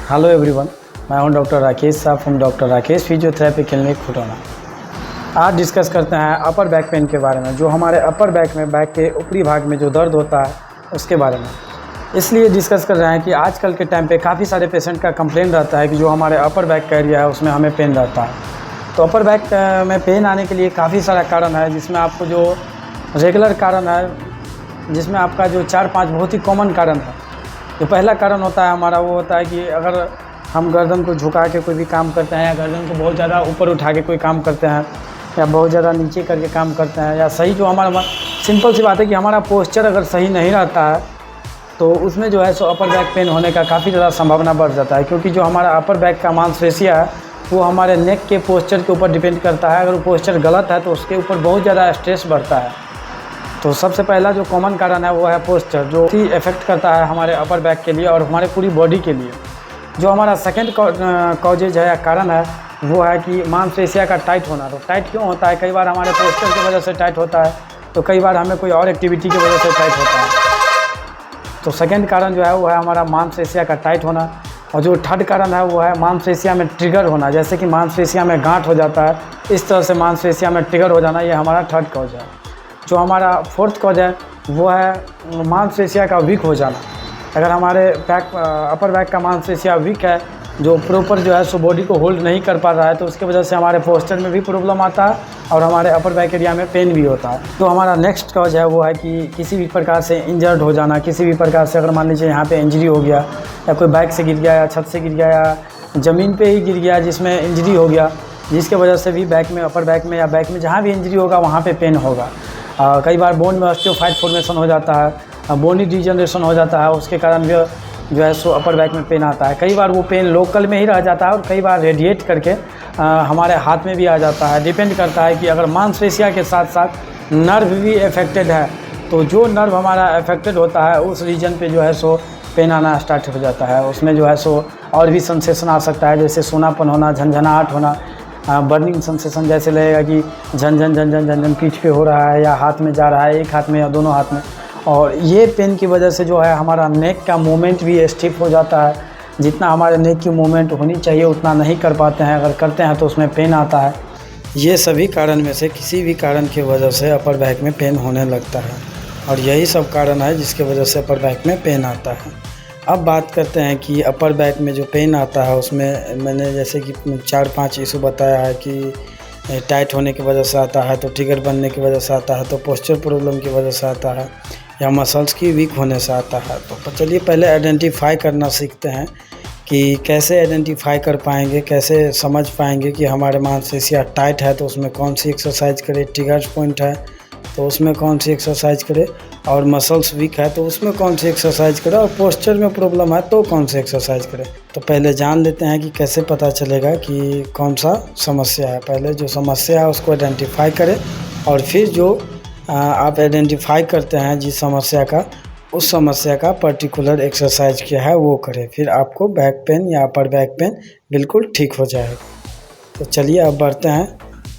Hello everyone, मैं हूं doctor Rakesh साहब from doctor Rakesh physiotherapy clinic Khutauna. आज डिस्कस करते हैं अपर बैक पेन के बारे में, जो हमारे अपर बैक में, बैक के ऊपरी भाग में जो दर्द होता है उसके बारे में। इसलिए डिस्कस कर रहे हैं कि आजकल के टाइम पे काफ़ी सारे पेशेंट का कंप्लेन रहता है कि जो हमारे अपर बैक का एरिया है उसमें हमें पेन रहता है। तो अपर बैक में पेन आने के लिए काफ़ी सारा कारण है, जिसमें आपको जो रेगुलर कारण है, जिसमें आपका जो 4-5 बहुत ही कॉमन कारण है। जो पहला कारण होता है हमारा, वो होता है कि अगर हम गर्दन को झुका के कोई भी काम करते हैं, या गर्दन को बहुत ज़्यादा ऊपर उठा के कोई काम करते हैं, या बहुत ज़्यादा नीचे करके काम करते हैं, या सही जो हमारा सिंपल सी बात है कि हमारा पोस्चर अगर सही नहीं रहता है तो उसमें जो है सो अपर बैक पेन होने का काफ़ी ज़्यादा संभावना बढ़ जाता है। क्योंकि जो हमारा अपर बैक का मांसपेशिया है वो हमारे नेक के पोस्चर के ऊपर डिपेंड करता है। अगर वो पोस्चर गलत है तो उसके ऊपर बहुत ज़्यादा स्ट्रेस बढ़ता है। तो सबसे पहला जो कॉमन कारण है वो है पोस्चर, जो कि इफेक्ट करता है हमारे अपर बैक के लिए और हमारे पूरी बॉडी के लिए। जो हमारा सेकंड कॉजेज है या कारण है वो है कि मांसपेशिया का टाइट होना। तो टाइट क्यों होता है? कई बार हमारे पोस्चर की वजह से टाइट होता है, तो कई बार हमें कोई और एक्टिविटी की वजह से टाइट होता है। तो सेकंड कारण जो है वो है हमारा मांसपेशिया का टाइट होना। और जो थर्ड कारण है वो है मांसपेशिया में ट्रिगर होना, जैसे कि मांसपेशिया में गांठ हो जाता है, इस तरह से मांसपेशिया में ट्रिगर हो जाना, ये हमारा थर्ड कॉज है। जो हमारा फोर्थ कॉज है वो है मांसपेशिया का वीक हो जाना। अगर हमारे अपर बैक का मांसपेशिया वीक है, जो प्रॉपर जो है सो बॉडी को होल्ड नहीं कर पा रहा है, तो उसकी वजह से हमारे पोस्चर में भी प्रॉब्लम आता है और हमारे अपर बैक एरिया में पेन भी होता है। तो हमारा नेक्स्ट कॉज है वो है कि किसी भी प्रकार से इंजर्ड हो जाना। किसी भी प्रकार से अगर मान लीजिए यहाँ पे इंजरी हो गया, या कोई बाइक से गिर गया, या छत से गिर गया, या ज़मीन पे ही गिर गया जिसमें इंजरी हो गया, जिसके वजह से भी बैक में, अपर बैक में या बैक में जहाँ भी इंजरी होगा वहाँ पर पेन होगा। कई बार बोन में ऑस्टियोफाइट फॉर्मेशन हो जाता है, बोनी डिजनरेशन हो जाता है, उसके कारण भी जो है सो अपर बैक में पेन आता है। कई बार वो पेन लोकल में ही रह जाता है और कई बार रेडिएट करके हमारे हाथ में भी आ जाता है। डिपेंड करता है कि अगर मांसपेशिया के साथ साथ नर्व भी अफेक्टेड है, तो जो नर्व हमारा अफेक्टेड होता है उस रीजन पे जो है सो पेन आना स्टार्ट हो जाता है। उसमें जो है सो और भी सेंसेशन आ सकता है, जैसे सोनापन होना, झंझनाहट होना, बर्निंग सेंसेशन, जैसे लगेगा कि झन झन पीठ पे हो रहा है, या हाथ में जा रहा है, एक हाथ में या दोनों हाथ में। और ये पेन की वजह से जो है हमारा नेक का मूवमेंट भी स्टिफ हो जाता है। जितना हमारे नेक की मूवमेंट होनी चाहिए उतना नहीं कर पाते हैं, अगर करते हैं तो उसमें पेन आता है। ये सभी कारण में से किसी भी कारण की वजह से अपर बैक में पेन होने लगता है, और यही सब कारण है जिसकी वजह से अपर बैक में पेन आता है। अब बात करते हैं कि अपर बैक में जो पेन आता है उसमें मैंने जैसे कि 4-5 इशू बताया है कि टाइट होने की वजह से आता है, तो ट्रिगर बनने की वजह से आता है, तो पोस्चर प्रॉब्लम की वजह से आता है, या मसल्स की वीक होने से आता है। तो चलिए पहले आइडेंटिफाई करना सीखते हैं कि कैसे आइडेंटिफाई कर पाएंगे, कैसे समझ पाएंगे कि हमारे मांसपेशिया टाइट है तो उसमें कौन सी एक्सरसाइज करें, ट्रिगर पॉइंट है तो उसमें कौन सी एक्सरसाइज करें, और मसल्स वीक है तो उसमें कौन सी एक्सरसाइज करें, और पोस्चर में प्रॉब्लम है तो कौन सी एक्सरसाइज करें। तो पहले जान लेते हैं कि कैसे पता चलेगा कि कौन सा समस्या है। पहले जो समस्या है उसको आइडेंटिफाई करें, और फिर जो आप आइडेंटिफाई करते हैं जिस समस्या का, उस समस्या का पर्टिकुलर एक्सरसाइज क्या है वो करें, फिर आपको बैक पेन या अपर बैक पेन बिल्कुल ठीक हो जाएगा। तो चलिए अब बढ़ते हैं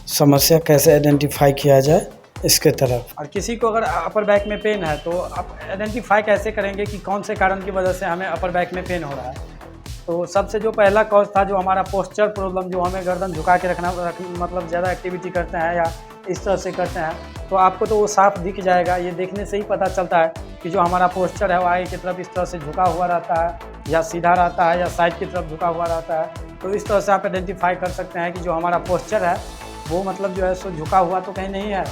समस्या कैसे आइडेंटिफाई किया जाए इसके तरफ। और किसी को अगर अपर बैक में पेन है तो आप आइडेंटिफाई कैसे करेंगे कि कौन से कारण की वजह से हमें अपर बैक में पेन हो रहा है? तो सबसे जो पहला कॉज था जो हमारा पोस्चर प्रॉब्लम, जो हमें गर्दन झुका के रखना मतलब ज़्यादा एक्टिविटी करते हैं या इस तरह से करते हैं, तो आपको तो वो साफ दिख जाएगा। ये देखने से ही पता चलता है कि जो हमारा पोस्चर है वो आगे की तरफ इस तरह से झुका हुआ रहता है, या सीधा रहता है, या साइड की तरफ झुका हुआ रहता है। तो इस तरह से आप आइडेंटिफाई कर सकते हैं कि जो हमारा पोस्चर है वो मतलब जो है सो झुका हुआ तो कहीं नहीं है।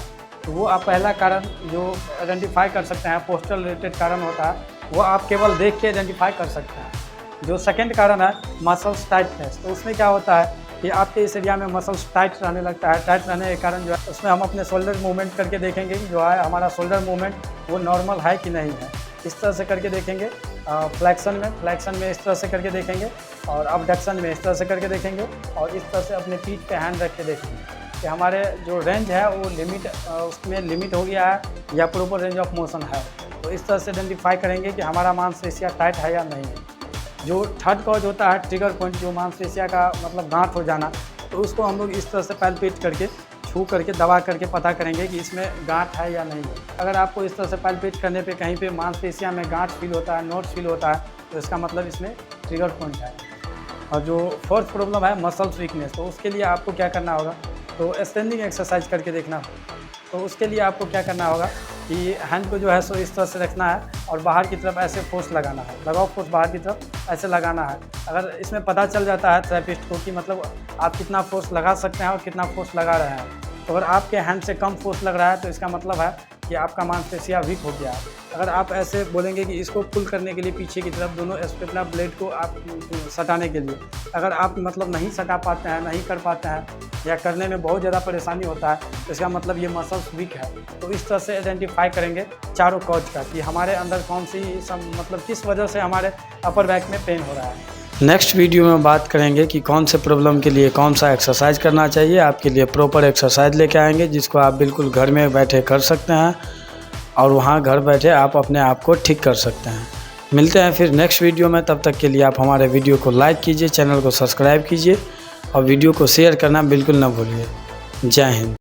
तो वो आप पहला कारण जो आइडेंटिफाई कर सकते हैं, पोस्चर रिलेटेड कारण होता है, वो आप केवल देख के आइडेंटिफाई कर सकते हैं। जो सेकंड कारण है मसल्स टाइटनेस, तो उसमें क्या होता है कि आपके इस एरिया में मसल्स टाइट रहने लगता है। टाइट रहने के कारण जो है उसमें हम अपने शोल्डर मूवमेंट करके देखेंगे कि जो है हमारा शोल्डर मूवमेंट वो नॉर्मल है कि नहीं है। इस तरह से करके देखेंगे। फ्लैक्सन में इस तरह से करके देखेंगे, और अबडक्शन में इस तरह से करके देखेंगे, और इस तरह से अपने पीठ पे हैंड रख के देखेंगे कि हमारे जो रेंज है वो उसमें लिमिट हो गया है या प्रॉपर रेंज ऑफ मोशन है। तो इस तरह से आइडेंटिफाई करेंगे कि हमारा मांसपेशिया टाइट है या नहीं है। जो थर्ड कॉज होता है ट्रिगर पॉइंट, जो मांसपेशिया का मतलब गांठ हो जाना, तो उसको हम लोग इस तरह से पैल्पेट करके, छू करके, दबा करके पता करेंगे कि इसमें गांठ है या नहीं है। अगर आपको इस तरह से पैल्पेट करने पे कहीं पे मांसपेशिया में गांठ फील होता है, नोट फील होता है, तो इसका मतलब इसमें ट्रिगर पॉइंट है। और जो फोर्थ प्रॉब्लम है मसल्स वीकनेस, तो उसके लिए आपको क्या करना होगा, तो स्टैंडिंग एक्सरसाइज करके देखना। तो उसके लिए आपको क्या करना होगा कि हैंड को जो है सो इस तरह से रखना है और बाहर की तरफ ऐसे फोर्स लगाना है, लगाओ फोर्स बाहर की तरफ ऐसे लगाना है। अगर इसमें पता चल जाता है थेरेपिस्ट को कि मतलब आप कितना फोर्स लगा सकते हैं और कितना फोर्स लगा रहे हैं, तो अगर आपके हैंड से कम फोर्स लग रहा है तो इसका मतलब है कि आपका मांसपेशियाँ वीक हो गया है। अगर आप ऐसे बोलेंगे कि इसको पुल करने के लिए पीछे की तरफ दोनों स्टेपलर ब्लेड को आप सटाने के लिए, अगर आप मतलब नहीं सटा पाते हैं, नहीं कर पाते हैं या करने में बहुत ज़्यादा परेशानी होता है, तो इसका मतलब ये मसल्स वीक है। तो इस तरह से आइडेंटिफाई करेंगे चारों कॉज का कि हमारे अंदर कौन सी सब मतलब किस वजह से हमारे अपर बैक में पेन हो रहा है। नेक्स्ट वीडियो में बात करेंगे कि कौन से प्रॉब्लम के लिए कौन सा एक्सरसाइज करना चाहिए। आपके लिए प्रॉपर एक्सरसाइज लेके आएंगे जिसको आप बिल्कुल घर में बैठे कर सकते हैं और वहाँ घर बैठे आप अपने आप को ठीक कर सकते हैं। मिलते हैं फिर नेक्स्ट वीडियो में, तब तक के लिए आप हमारे वीडियो को लाइक कीजिए, चैनल को सब्सक्राइब कीजिए और वीडियो को शेयर करना बिल्कुल ना भूलिए। जय हिंद।